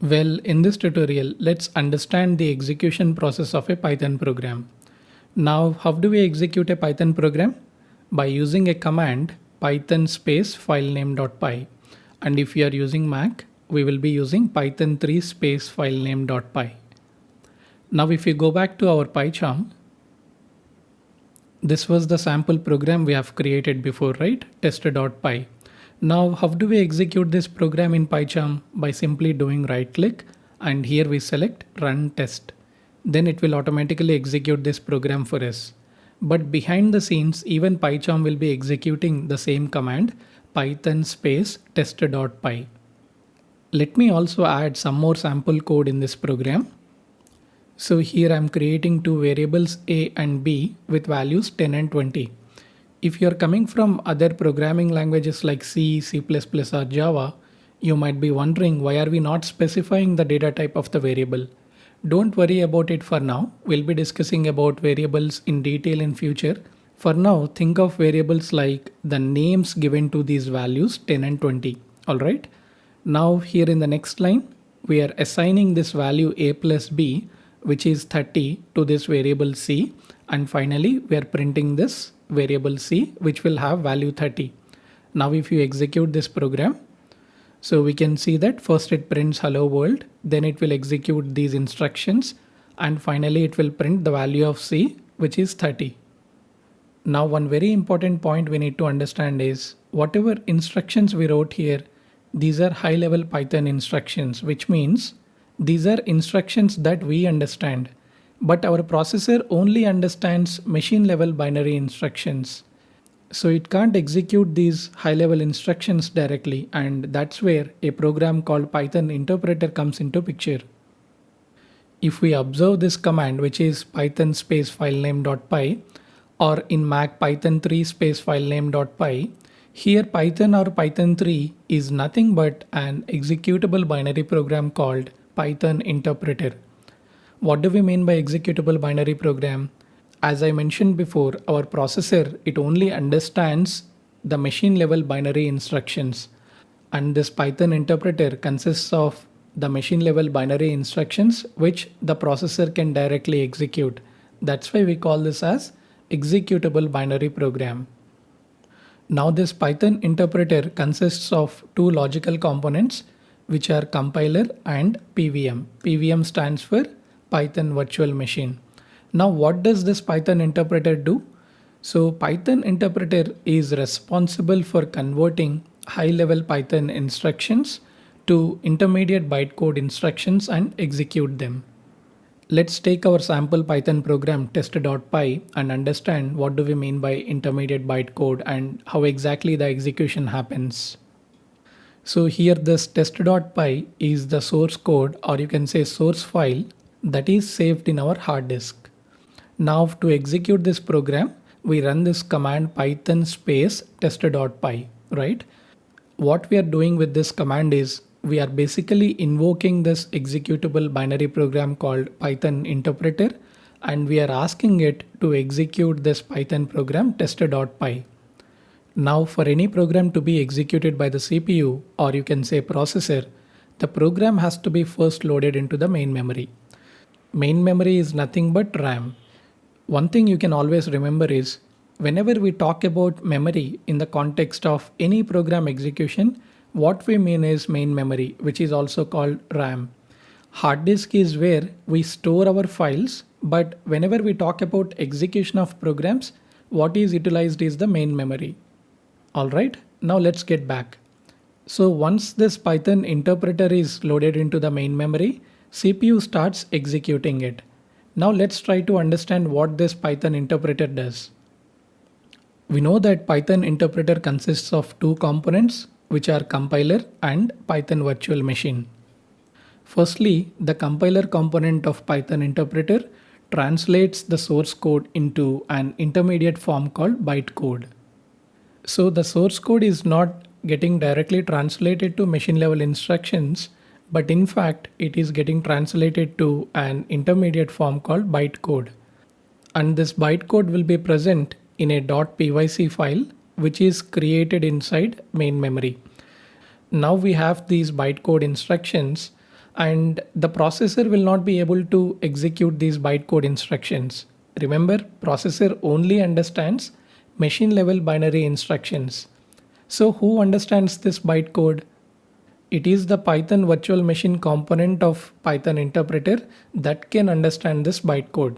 Well, in this tutorial, let's understand the execution process of a Python program. Now, how do we execute a Python program? By using a command python space filename.py. And if you are using Mac, we will be using python 3 space filename.py. Now, if you go back to our PyCharm, this was the sample program we have created before, right? Test.py. Now, how do we execute this program in PyCharm? By simply doing right click and here we select run test. Then it will automatically execute this program for us. But behind the scenes, even PyCharm will be executing the same command python space test.py. Let me also add some more sample code in this program. So here I'm creating two variables a and b with values 10 and 20. If you're coming from other programming languages like C, C++ or Java, you might be wondering why are we not specifying the data type of the variable. Don't worry about it for now. We'll be discussing about variables in detail in future. For now, think of variables like the names given to these values 10 and 20. Alright. Now here in the next line, we are assigning this value a plus b, which is 30, to this variable c, and finally we are printing this variable c, which will have value 30. Now if you execute this program, so we can see that first it prints hello world, then it will execute these instructions, and finally it will print the value of c, which is 30. Now one very important point we need to understand is whatever instructions we wrote here, these are high level Python instructions, which means these are instructions that we understand, but our processor only understands machine level binary instructions. So it can't execute these high level instructions directly, and that's where a program called Python interpreter comes into picture. If we observe this command, which is python space filename.py, or in Mac python 3 space filename.py, here Python or Python 3 is nothing but an executable binary program called Python interpreter. What do we mean by executable binary program? As I mentioned before, our processor, it only understands the machine level binary instructions, and this Python interpreter consists of the machine level binary instructions which the processor can directly execute. That's why we call this as executable binary program. Now this Python interpreter consists of two logical components, which are compiler and PVM. PVM stands for Python virtual machine. Now what does this Python interpreter do? So Python interpreter is responsible for converting high level Python instructions to intermediate bytecode instructions and execute them. Let's take our sample Python program test.py and understand what do we mean by intermediate bytecode and how exactly the execution happens. So here this test.py is the source code, or you can say source file, that is saved in our hard disk. Now to execute this program, we run this command python space test.py, right? What we are doing with this command is we are basically invoking this executable binary program called Python interpreter, and we are asking it to execute this Python program test.py. Now for any program to be executed by the CPU, or you can say processor, the program has to be first loaded into the main memory. Main memory is nothing but RAM. One thing you can always remember is whenever we talk about memory in the context of any program execution, what we mean is main memory, which is also called RAM. Hard disk is where we store our files, but whenever we talk about execution of programs, what is utilized is the main memory. Alright, now let's get back. So once this Python interpreter is loaded into the main memory, CPU starts executing it. Now let's try to understand what this Python interpreter does. We know that Python interpreter consists of two components, which are compiler and Python virtual machine. Firstly, the compiler component of Python interpreter translates the source code into an intermediate form called bytecode. So the source code is not getting directly translated to machine level instructions, but in fact it is getting translated to an intermediate form called bytecode. And this bytecode will be present in a .pyc file, which is created inside main memory. Now we have these bytecode instructions, and the processor will not be able to execute these bytecode instructions. Remember, processor only understands machine level binary instructions. So who understands this bytecode? It is the Python virtual machine component of Python interpreter that can understand this bytecode.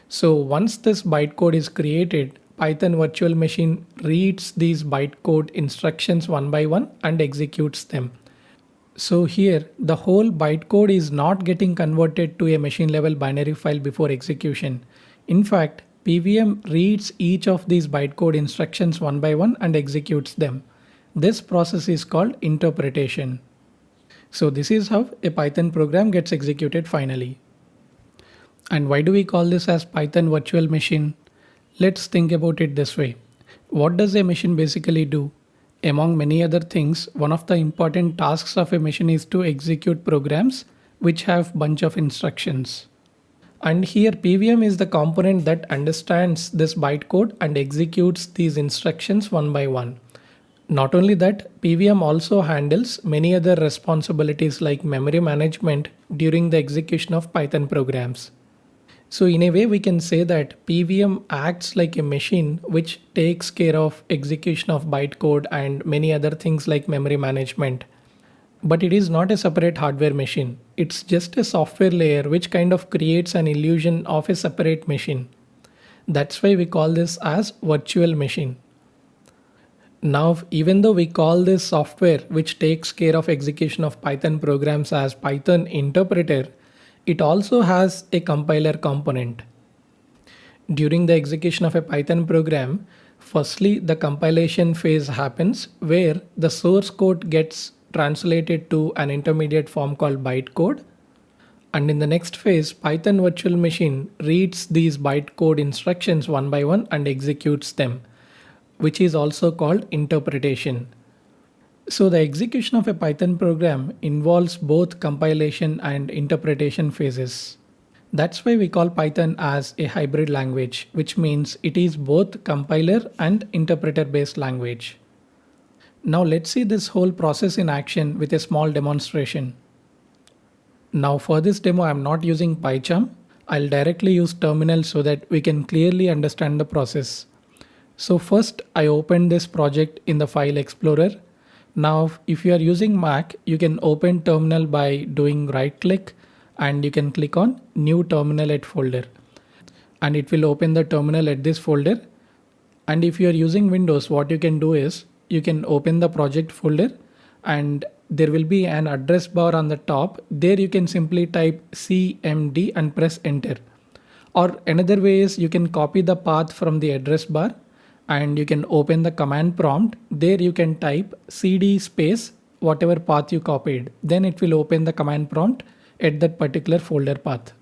So once this bytecode is created, Python virtual machine reads these bytecode instructions one by one and executes them. So here the whole bytecode is not getting converted to a machine level binary file before execution. In fact, PVM reads each of these bytecode instructions one by one and executes them. This process is called interpretation. So this is how a Python program gets executed finally. And why do we call this as Python virtual machine? Let's think about it this way. What does a machine basically do? Among many other things, one of the important tasks of a machine is to execute programs which have bunch of instructions. And here PVM is the component that understands this bytecode and executes these instructions one by one. Not only that, PVM also handles many other responsibilities like memory management during the execution of Python programs. So in a way we can say that PVM acts like a machine which takes care of execution of bytecode and many other things like memory management. But it is not a separate hardware machine. It's just a software layer which kind of creates an illusion of a separate machine. That's why we call this as virtual machine. Now, even though we call this software which takes care of execution of Python programs as Python interpreter, it also has a compiler component. During the execution of a Python program, firstly the compilation phase happens where the source code gets translated to an intermediate form called bytecode. And in the next phase, Python virtual machine reads these bytecode instructions one by one and executes them, which is also called interpretation. So the execution of a Python program involves both compilation and interpretation phases. That's why we call Python as a hybrid language, which means it is both compiler and interpreter based language. Now let's see this whole process in action with a small demonstration. Now for this demo, I'm not using PyCharm. I'll directly use terminal so that we can clearly understand the process. So first I opened this project in the file explorer. Now if you are using Mac, you can open terminal by doing right click and you can click on new terminal folder and it will open the terminal at this folder. And if you are using Windows, what you can do is you can open the project folder and there will be an address bar on the top. There you can simply type cmd and press enter. Or another way is you can copy the path from the address bar and you can open the command prompt. There you can type cd space whatever path you copied. Then it will open the command prompt at that particular folder path.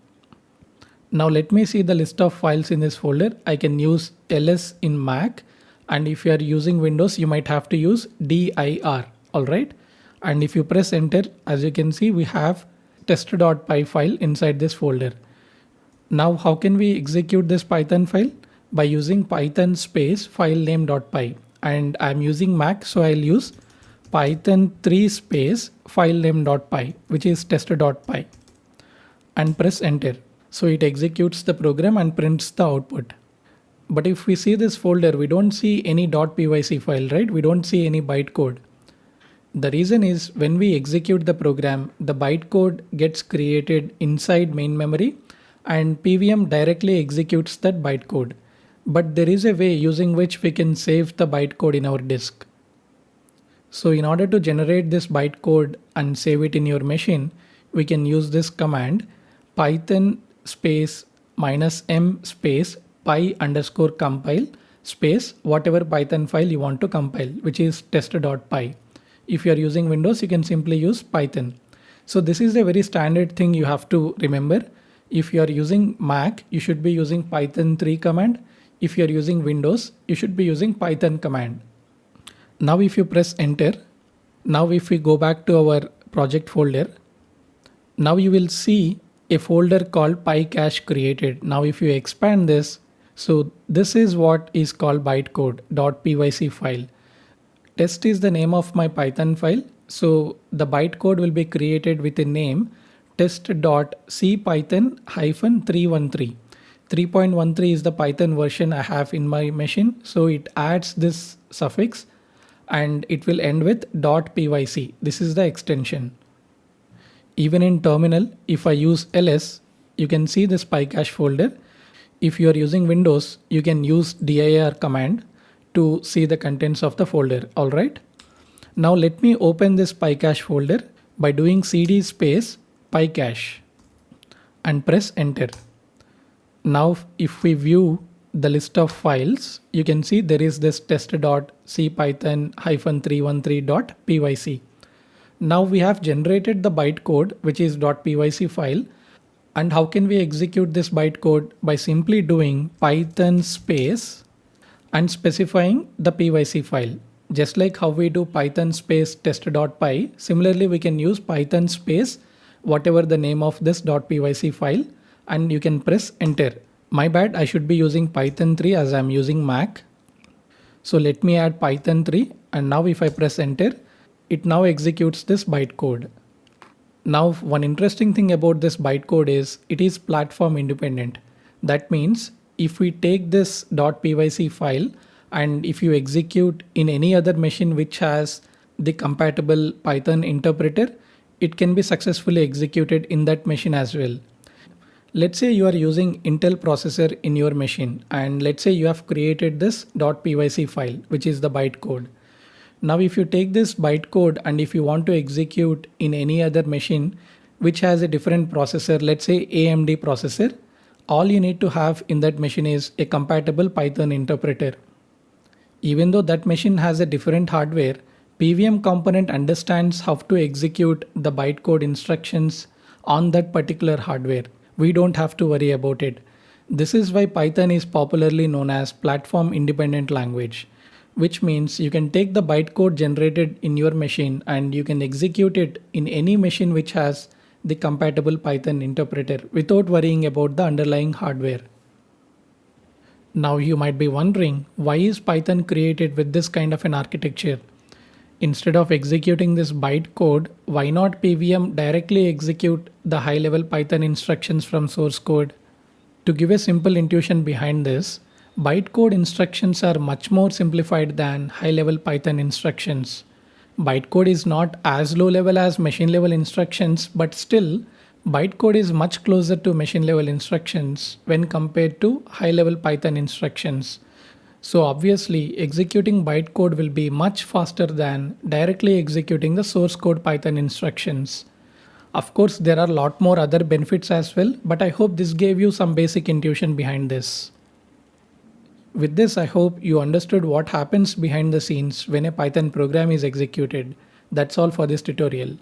Now let me see the list of files in this folder. I can use ls in Mac, and if you are using Windows, you might have to use dir. Alright. And if you press enter, as you can see, we have test.py file inside this folder. Now how can we execute this Python file? By using python space filename.py, and I'm using Mac, so I'll use python 3 space filename.py, which is test.py, and press enter. So it executes the program and prints the output. But if we see this folder, we don't see any .pyc file, right? We don't see any bytecode. The reason is when we execute the program, the bytecode gets created inside main memory and PVM directly executes that bytecode. But there is a way using which we can save the bytecode in our disk. So in order to generate this bytecode and save it in your machine, we can use this command python space -m space py_compile space whatever Python file you want to compile, which is test.py. If you are using Windows, you can simply use Python. So this is a very standard thing you have to remember. If you are using Mac, you should be using Python 3 command. If you are using Windows, you should be using Python command. Now if you press enter, now if we go back to our project folder, now you will see a folder called PyCache created. Now if you expand this, so this is what is called bytecode.pyc file. Test is the name of my Python file. So the bytecode will be created with a name test.cpython-313. 3.13 is the Python version I have in my machine, so it adds this suffix and it will end with .pyc. This is the extension. Even in terminal, if I use ls, you can see this PyCache folder. If you are using Windows, you can use dir command to see the contents of the folder. Alright. Now let me open this PyCache folder by doing cd space PyCache and press enter. Now if we view the list of files, you can see there is this test.cpython-313.pyc. Now we have generated the bytecode, which is .pyc file. And how can we execute this bytecode? By simply doing python space and specifying the pyc file. Just like how we do python space test.py, similarly we can use python space whatever the name of this .pyc file, and you can press enter. My bad, I should be using Python 3 as I'm using Mac. So let me add Python 3, and now if I press enter, it now executes this bytecode. Now one interesting thing about this bytecode is it is platform independent. That means if we take this .pyc file and if you execute in any other machine which has the compatible Python interpreter, it can be successfully executed in that machine as well. Let's say you are using Intel processor in your machine, and let's say you have created this .pyc file, which is the bytecode. Now if you take this bytecode and if you want to execute in any other machine which has a different processor, let's say AMD processor, all you need to have in that machine is a compatible Python interpreter. Even though that machine has a different hardware, PVM component understands how to execute the bytecode instructions on that particular hardware. We don't have to worry about it. This is why Python is popularly known as platform independent language, which means you can take the bytecode generated in your machine and you can execute it in any machine which has the compatible Python interpreter without worrying about the underlying hardware. Now you might be wondering, why is Python created with this kind of an architecture? Instead of executing this bytecode, why not PVM directly execute the high-level Python instructions from source code? To give a simple intuition behind this, bytecode instructions are much more simplified than high-level Python instructions. Bytecode is not as low-level as machine-level instructions, but still, bytecode is much closer to machine-level instructions when compared to high-level Python instructions. So obviously, executing bytecode will be much faster than directly executing the source code Python instructions. Of course, there are a lot more other benefits as well, but I hope this gave you some basic intuition behind this. With this, I hope you understood what happens behind the scenes when a Python program is executed. That's all for this tutorial.